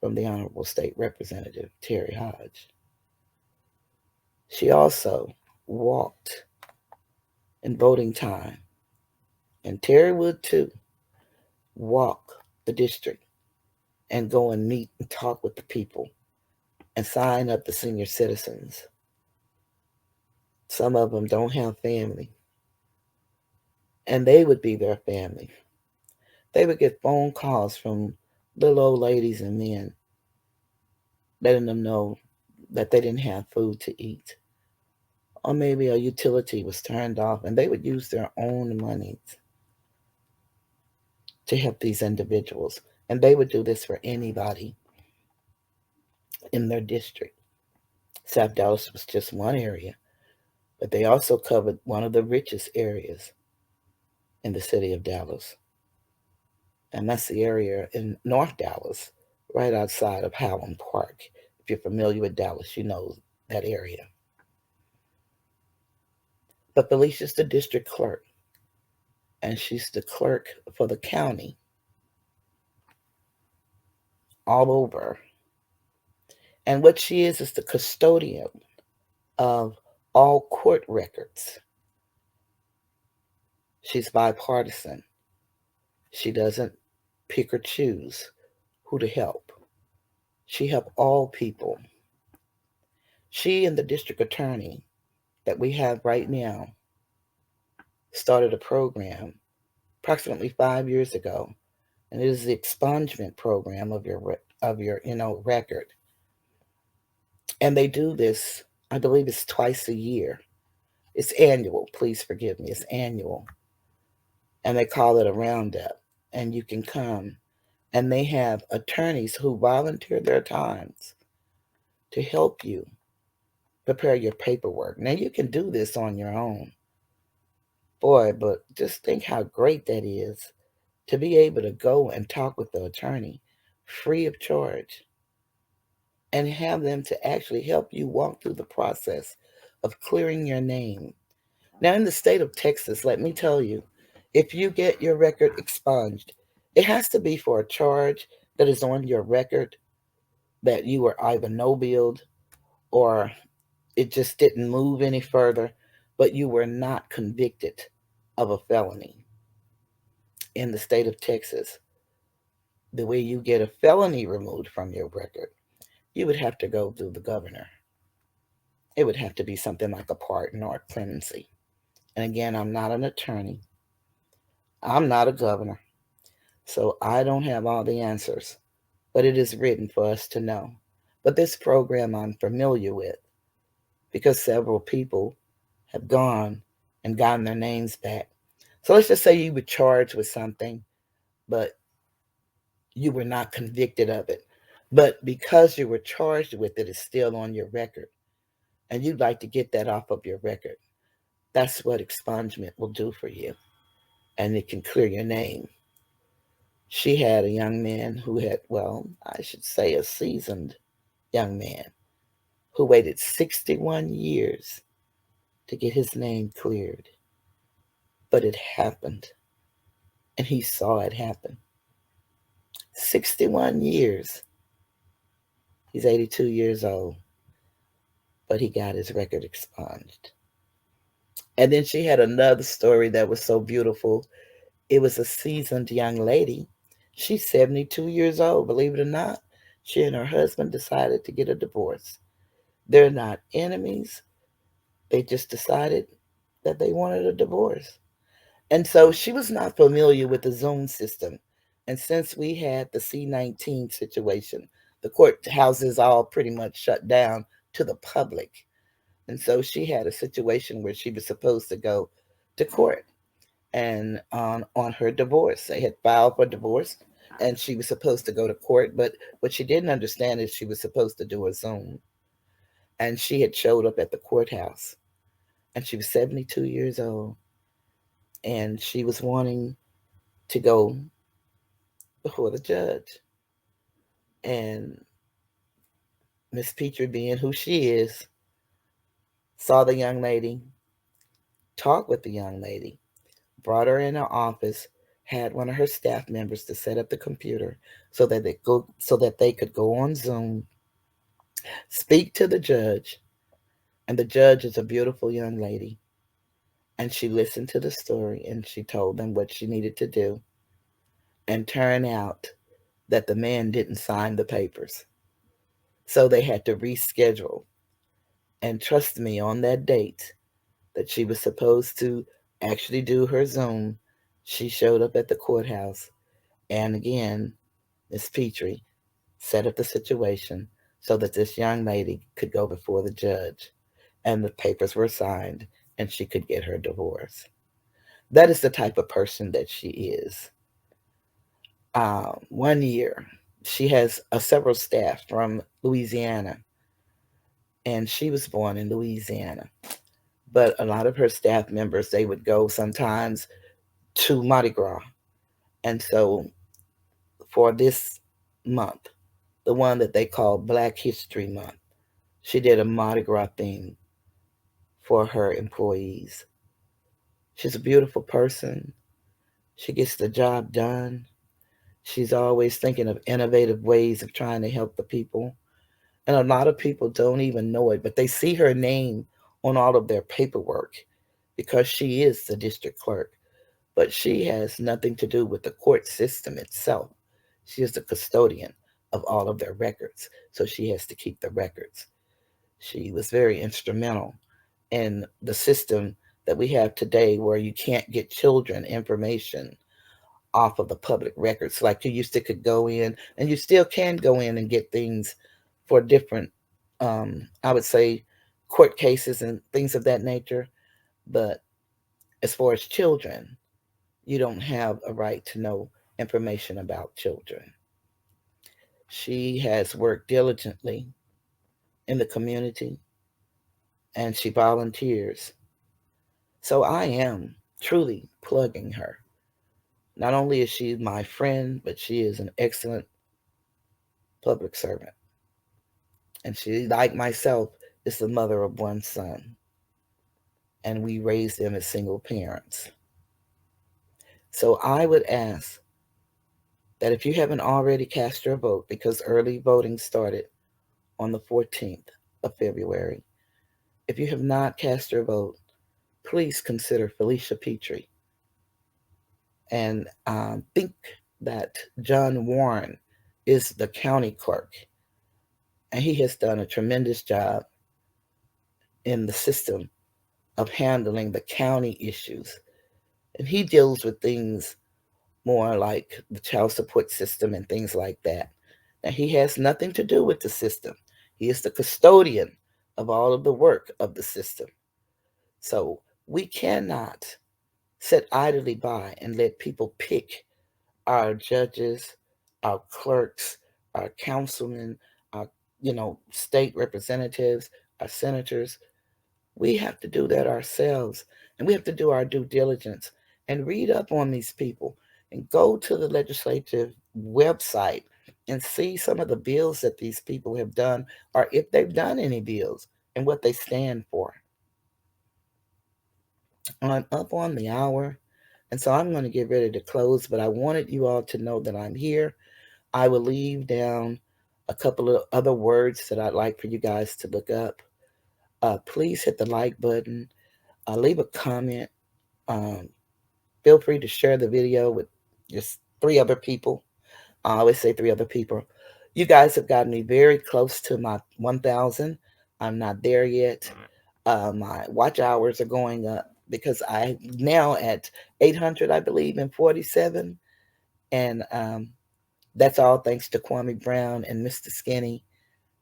from the Honorable State Representative Terry Hodge. She also walked in voting time, and Terry would too walk the district and go and meet and talk with the people and sign up the senior citizens. Some of them don't have family, and they would be their family. They would get phone calls from little old ladies and men letting them know that they didn't have food to eat. or maybe a utility was turned off, and they would use their own monies to help these individuals. And they would do this for anybody in their district. South Dallas was just one area, but they also covered one of the richest areas in the city of Dallas. And that's the area in North Dallas, right outside of Howland Park. If you're familiar with Dallas, you know that area. But Felicia's the district clerk, and she's the clerk for the county all over. And what she is the custodian of all court records. She's bipartisan. She doesn't pick or choose who to help. She helped all people. She and the district attorney that we have right now started a program approximately 5 years ago, and it is the expungement program of your record. And they do this, I believe it's twice a year. It's annual. Please forgive me. It's annual, and they call it a roundup. And you can come, and they have attorneys who volunteer their times to help you prepare your paperwork. Now you can do this on your own, boy, but just think how great that is to be able to go and talk with the attorney free of charge and have them to actually help you walk through the process of clearing your name. Now, in the state of Texas, let me tell you, if you get your record expunged, it has to be for a charge that is on your record that you were either no billed or it just didn't move any further, but you were not convicted of a felony. In the state of Texas, the way you get a felony removed from your record, you would have to go through the governor. It would have to be something like a pardon or a clemency. And again, I'm not an attorney. I'm not a governor. So I don't have all the answers, but it is written for us to know. But this program I'm familiar with because several people have gone and gotten their names back. So let's just say you were charged with something, but you were not convicted of it. But because you were charged with it, it's still on your record. And you'd like to get that off of your record. That's what expungement will do for you. And it can clear your name. She had a young man who had, well, I should say a seasoned young man who waited 61 years to get his name cleared. But it happened. And he saw it happen. 61 years. He's 82 years old. But he got his record expunged. And then she had another story that was so beautiful. It was a seasoned young lady. She's 72 years old, believe it or not. She and her husband decided to get a divorce. They're not enemies. They just decided that they wanted a divorce. And so she was not familiar with the Zoom system. And since we had the C-19 situation, the courthouses all pretty much shut down to the public. And so she had a situation where she was supposed to go to court and on her divorce. They had filed for divorce and she was supposed to go to court. But what she didn't understand is she was supposed to do a Zoom. And she had showed up at the courthouse and she was 72 years old. And she was wanting to go before the judge. And Miss Petrie, being who she is, saw the young lady, talked with the young lady, brought her in her office, had one of her staff members to set up the computer so that they could go on Zoom, speak to the judge, and the judge is a beautiful young lady. And she listened to the story and she told them what she needed to do. And turned out that the man didn't sign the papers. So they had to reschedule. And trust me, on that date that she was supposed to actually do her Zoom, she showed up at the courthouse. And again, Miss Petrie set up the situation so that this young lady could go before the judge. and the papers were signed, and she could get her divorce. That is the type of person that she is. 1 year, she has several staff from Louisiana, and she was born in Louisiana. But a lot of her staff members, they would go sometimes to Mardi Gras. And so for this month, the one that they call Black History Month, she did a Mardi Gras theme for her employees. She's a beautiful person. She gets the job done. She's always thinking of innovative ways of trying to help the people. And a lot of people don't even know it, but they see her name on all of their paperwork because she is the district clerk. But she has nothing to do with the court system itself. She is the custodian of all of their records, so she has to keep the records. She was very instrumental in the system that we have today where you can't get children information off of the public records. Like you used to could go in, and you still can go in and get things for different, I would say, court cases and things of that nature. But as far as children, you don't have a right to know information about children. She has worked diligently in the community and she volunteers. So I am truly plugging her. Not only is she my friend, but she is an excellent public servant. And she, like myself, is the mother of one son. And we raised them as single parents. So I would ask that if you haven't already cast your vote, because early voting started on the 14th of February, if you have not cast your vote, please consider Felicia Petrie. And think that John Warren is the county clerk, and he has done a tremendous job in the system of handling the county issues. And he deals with things more like the child support system and things like that. Now, he has nothing to do with the system. He is the custodian of all of the work of the system. So we cannot sit idly by and let people pick our judges, our clerks, our councilmen, our state representatives, our senators. We have to do that ourselves, and we have to do our due diligence and read up on these people and go to the legislative website and see some of the bills that these people have done, or if they've done any bills and what they stand for. I'm up on the hour, and so I'm going to get ready to close, but I wanted you all to know that I'm here. I will leave down a couple of other words that I'd like for you guys to look up. Please hit the like button, leave a comment. Um, Feel free to share the video with just three other people. I always say three other people. You guys have gotten me very close to my 1,000. I'm not there yet. My watch hours are going up because I now at 800, I believe, and 47. And that's all thanks to Kwame Brown and Mr. Skinny,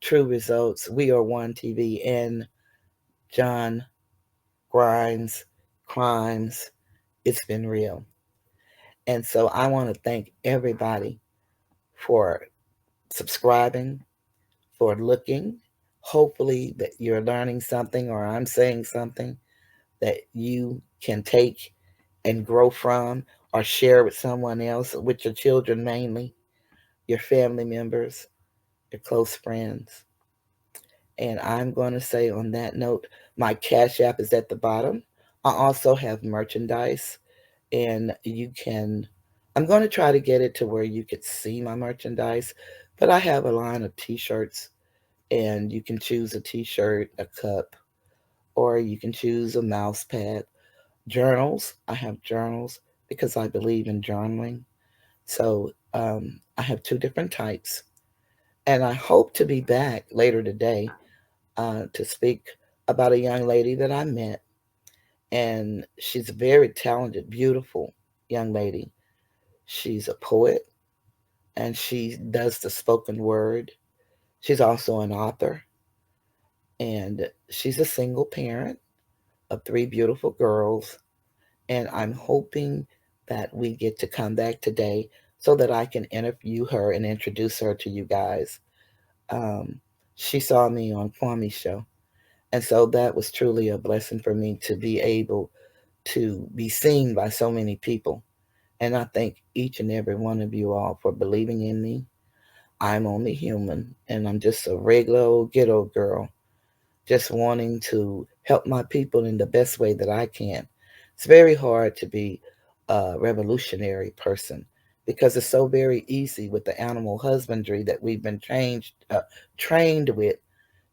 True Results, We Are One TV, and John Grimes, Crimes. It's been real. And so I want to thank everybody for subscribing, for looking. Hopefully that you're learning something or I'm saying something that you can take and grow from or share with someone else, with your children mainly, your family members, your close friends. And I'm going to say on that note, my Cash App is at the bottom. I also have merchandise, and I'm going to try to get it to where you could see my merchandise, but I have a line of t-shirts, and you can choose a t-shirt, a cup, or you can choose a mouse pad. Journals, I have journals because I believe in journaling. So I have two different types, and I hope to be back later today to speak about a young lady that I met. And she's a very talented, beautiful young lady. She's a poet and she does the spoken word. She's also an author. And she's a single parent of three beautiful girls. And I'm hoping that we get to come back today so that I can interview her and introduce her to you guys. Um, she saw me on Kwame's show. And so that was truly a blessing for me to be able to be seen by so many people. And I thank each and every one of you all for believing in me. I'm only human, and I'm just a regular old ghetto girl, just wanting to help my people in the best way that I can. It's very hard to be a revolutionary person because it's so very easy with the animal husbandry that we've been trained with.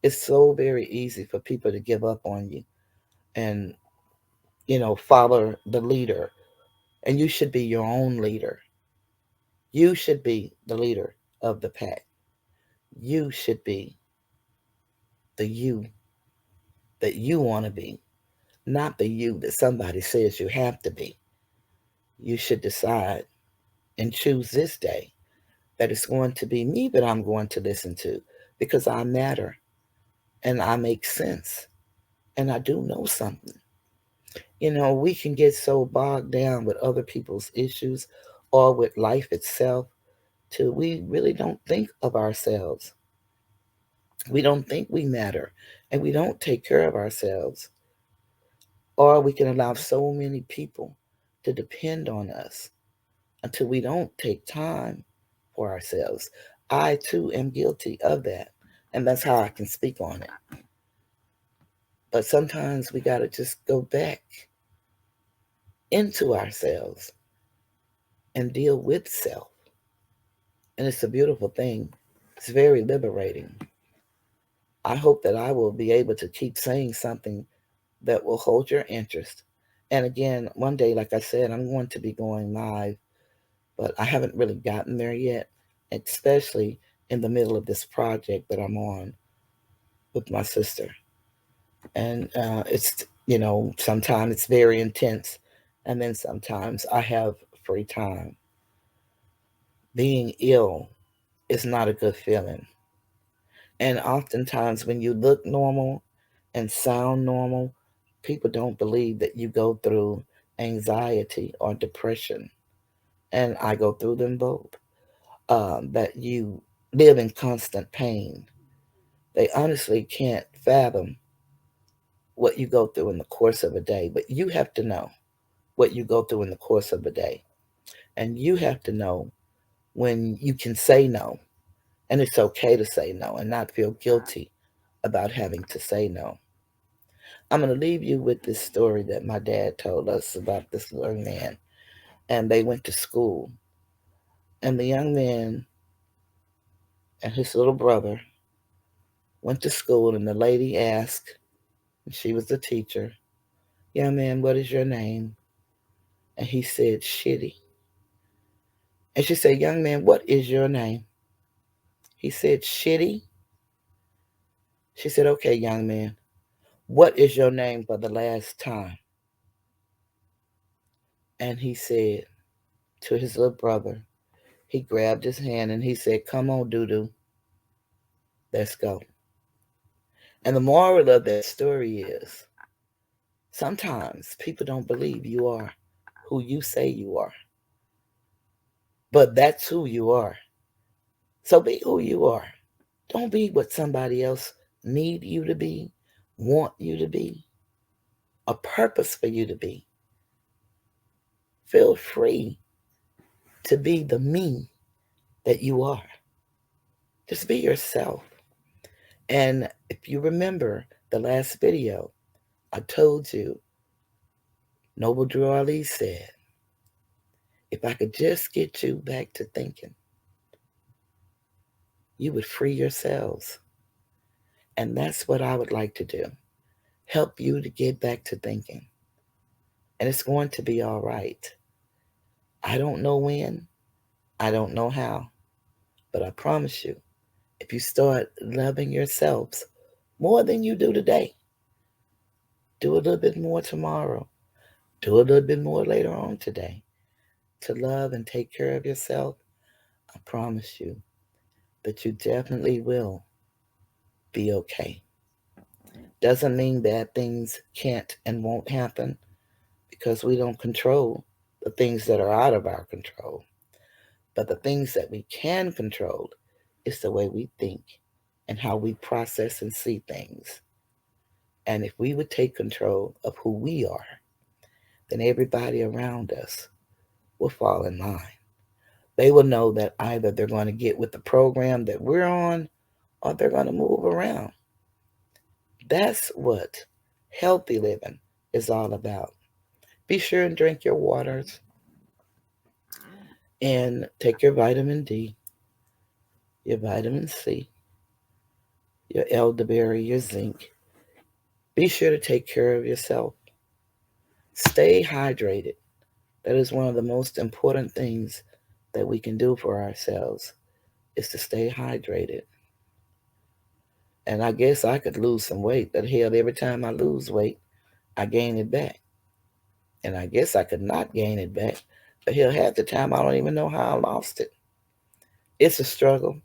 It's so very easy for people to give up on you and, follow the leader. And you should be your own leader. You should be the leader of the pack. You should be the you that you want to be, not the you that somebody says you have to be. You should decide and choose this day that it's going to be me that I'm going to listen to because I matter and I make sense and I do know something. We can get so bogged down with other people's issues or with life itself till we really don't think of ourselves. We don't think we matter and we don't take care of ourselves. Or we can allow so many people to depend on us until we don't take time for ourselves. I too am guilty of that. And that's how I can speak on it. But sometimes we got to just go back into ourselves and deal with self. And it's a beautiful thing. It's very liberating. I hope that I will be able to keep saying something that will hold your interest. And again, one day, like I said, I'm going to be going live, but I haven't really gotten there yet, especially in the middle of this project that I'm on with my sister. And sometimes it's very intense, and then sometimes I have free time. Being ill is not a good feeling. And oftentimes, when you look normal and sound normal, people don't believe that you go through anxiety or depression. And I go through them both. That you live in constant pain. They honestly can't fathom what you go through in the course of a day, but you have to know what you go through in the course of a day. And you have to know when you can say no. And it's okay to say no and not feel guilty about having to say no. I'm going to leave you with this story that my dad told us about this young man. And they went to school. And the young man and his little brother went to school, and the lady asked, and she was the teacher, "Young man, what is your name?" And he said, "Shitty." And she said, "Young man, what is your name?" He said, "Shitty." She said, "Okay, young man, what is your name for the last time?" And he said to his little brother, he grabbed his hand and he said, "Come on, doo-doo, let's go." And the moral of that story is sometimes people don't believe you are who you say you are, but that's who you are. So be who you are. Don't be what somebody else need you to be, want you to be, a purpose for you to be. Feel free to be the me that you are. Just be yourself. And if you remember the last video, I told you, Noble Drew Ali said, if I could just get you back to thinking, you would free yourselves. And that's what I would like to do. Help you to get back to thinking. And it's going to be all right. I don't know when, I don't know how, but I promise you, if you start loving yourselves more than you do today, do a little bit more tomorrow, do a little bit more later on today to love and take care of yourself, I promise you that you definitely will be okay. Doesn't mean bad things can't and won't happen because we don't control the things that are out of our control. But the things that we can control is the way we think and how we process and see things. And if we would take control of who we are, then everybody around us will fall in line. They will know that either they're going to get with the program that we're on or they're going to move around. That's what healthy living is all about. Be sure and drink your waters and take your vitamin D, your vitamin C, your elderberry, your zinc. Be sure to take care of yourself. Stay hydrated. That is one of the most important things that we can do for ourselves is to stay hydrated. And I guess I could lose some weight, but hell, every time I lose weight, I gain it back. And I guess I could not gain it back, but hell, half the time I don't even know how I lost it. It's a struggle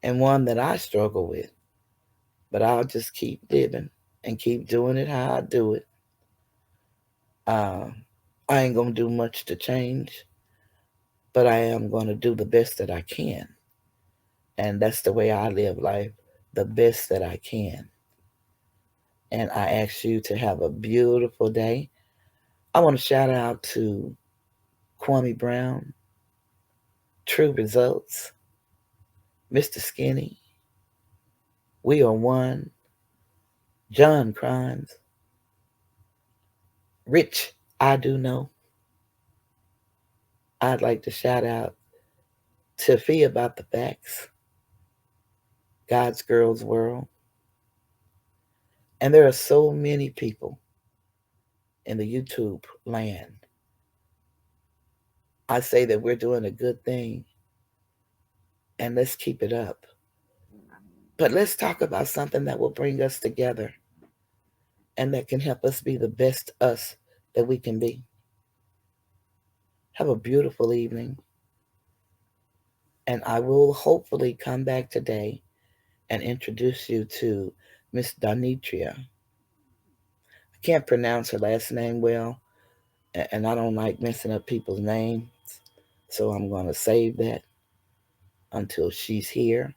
and one that I struggle with, but I'll just keep living and keep doing it how I do it. Uh, I ain't going to do much to change, but I am going to do the best that I can. And that's the way I live life, the best that I can. And I ask you to have a beautiful day. I want to shout out to Kwame Brown, True Results, Mr. Skinny, We Are One, John Crimes, Rich I Do Know. I'd like to shout out to Fee About the Facts, God's Girls World. And there are so many people in the YouTube land. I say that we're doing a good thing and let's keep it up. But let's talk about something that will bring us together and that can help us be the best us that we can be. Have a beautiful evening. And I will hopefully come back today and introduce you to Miss Donitria. I can't pronounce her last name well, and I don't like messing up people's names, so I'm going to save that until she's here.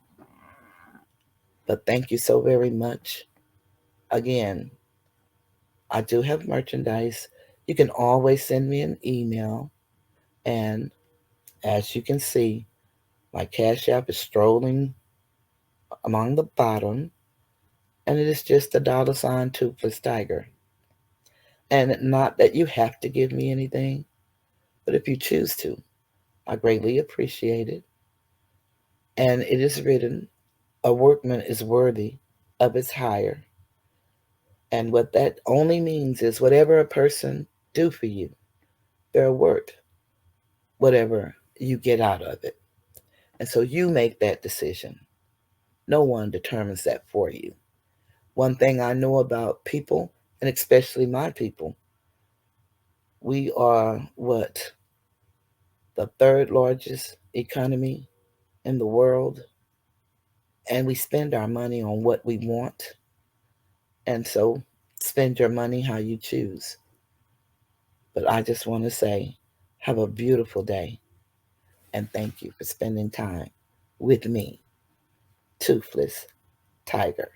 But thank you so very much. Again, I do have merchandise. You can always send me an email, and as you can see, my Cash App is strolling along the bottom, and it is just a $ toothless tiger. And not that you have to give me anything, but if you choose to, I greatly appreciate it. And it is written, a workman is worthy of his hire. And what that only means is whatever a person do for you, they're worth whatever you get out of it. And so you make that decision. No one determines that for you. One thing I know about people, and especially my people, we are what? The third largest economy in the world. And we spend our money on what we want. And so spend your money how you choose. But I just want to say, have a beautiful day. And thank you for spending time with me, Toothless Tiger.